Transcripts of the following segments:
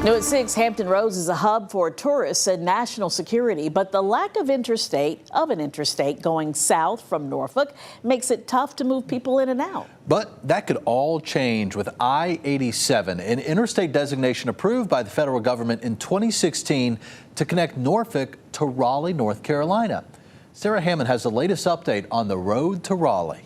New at 6, Hampton Roads is a hub for tourists and national security, but the lack of an interstate going south from Norfolk makes it tough to move people in and out. But that could all change with I-87, an interstate designation approved by the federal government in 2016 to connect Norfolk to Raleigh, North Carolina. Sarah Hammond has the latest update on the road to Raleigh.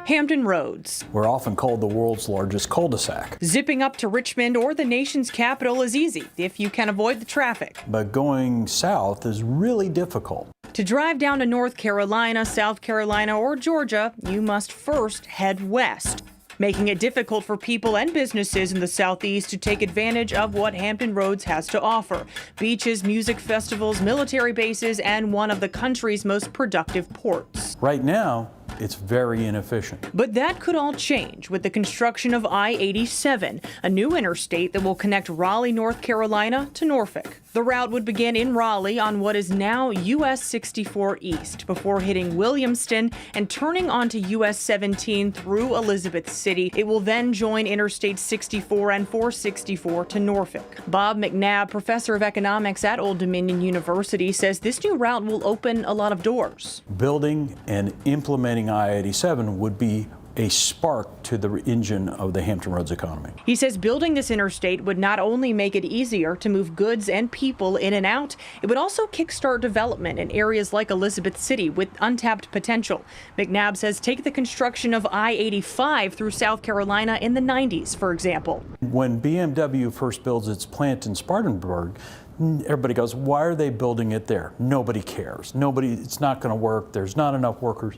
Hampton Roads. We're often called the world's largest cul-de-sac. Zipping up to Richmond or the nation's capital is easy if you can avoid the traffic. But going south is really difficult. To drive down to North Carolina, South Carolina, or Georgia, you must first head west, making it difficult for people and businesses in the southeast to take advantage of what Hampton Roads has to offer. Beaches, music festivals, military bases, and one of the country's most productive ports. Right now, it's very inefficient. But that could all change with the construction of I-87, a new interstate that will connect Raleigh, North Carolina to Norfolk. The route would begin in Raleigh on what is now US 64 East before hitting Williamston and turning onto US 17 through Elizabeth City. It will then join Interstate 64 and 464 to Norfolk. Bob McNabb, professor of economics at Old Dominion University, says this new route will open a lot of doors. Building and implementing I-87 would be a spark to the engine of the Hampton Roads economy. He says building this interstate would not only make it easier to move goods and people in and out, it would also kickstart development in areas like Elizabeth City with untapped potential. McNabb says take the construction of I-85 through South Carolina in the 90s, for example. When BMW first builds its plant in Spartanburg, everybody goes, why are they building it there? Nobody cares. It's not going to work. There's not enough workers.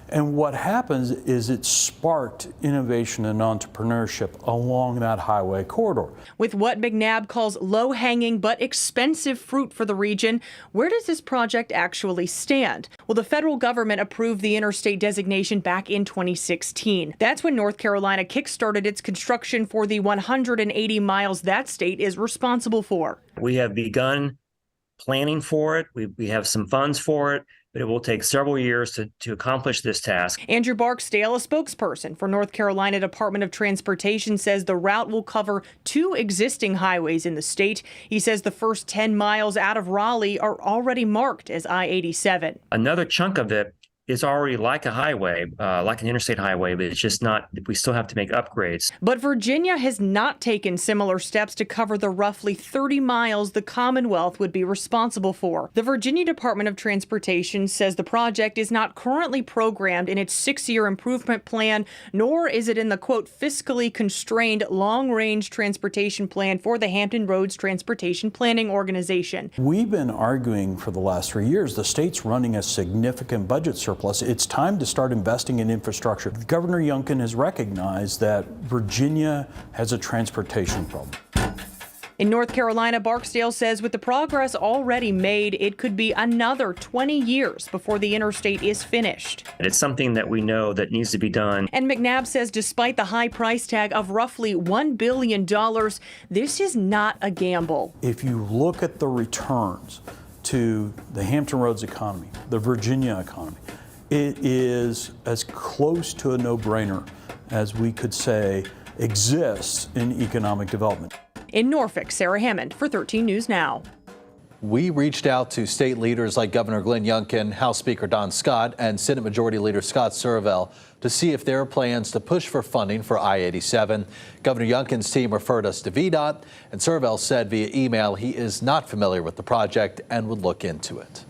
And what happens is it sparked innovation and entrepreneurship along that highway corridor. With what McNabb calls low-hanging but expensive fruit for the region, where does this project actually stand? Well, the federal government approved the interstate designation back in 2016. That's when North Carolina kickstarted its construction for the 180 miles that state is responsible for. We have begun planning for it. We have some funds for it, but it will take several years to accomplish this task. Andrew Barksdale, a spokesperson for North Carolina Department of Transportation, says the route will cover 2 existing highways in the state. He says the first 10 miles out of Raleigh are already marked as I-87. Another chunk of it is already like a highway, like an interstate highway, but it's just not, we still have to make upgrades. But Virginia has not taken similar steps to cover the roughly 30 miles the Commonwealth would be responsible for. The Virginia Department of Transportation says the project is not currently programmed in its 6-year improvement plan, nor is it in the, quote, fiscally constrained long-range transportation plan for the Hampton Roads Transportation Planning Organization. We've been arguing for the last 3 years, the state's running a significant budget surplus. It's time to start investing in infrastructure. Governor Youngkin has recognized that Virginia has a transportation problem. In North Carolina, Barksdale says with the progress already made, it could be another 20 years before the interstate is finished. It's something that we know that needs to be done. And McNabb says despite the high price tag of roughly $1 billion, this is not a gamble. If you look at the returns to the Hampton Roads economy, the Virginia economy, it is as close to a no-brainer as we could say exists in economic development. In Norfolk, Sarah Hammond for 13 News Now. We reached out to state leaders like Governor Glenn Youngkin, House Speaker Don Scott, and Senate Majority Leader Scott Survell to see if there are plans to push for funding for I-87. Governor Youngkin's team referred us to VDOT, and Survell said via email he is not familiar with the project and would look into it.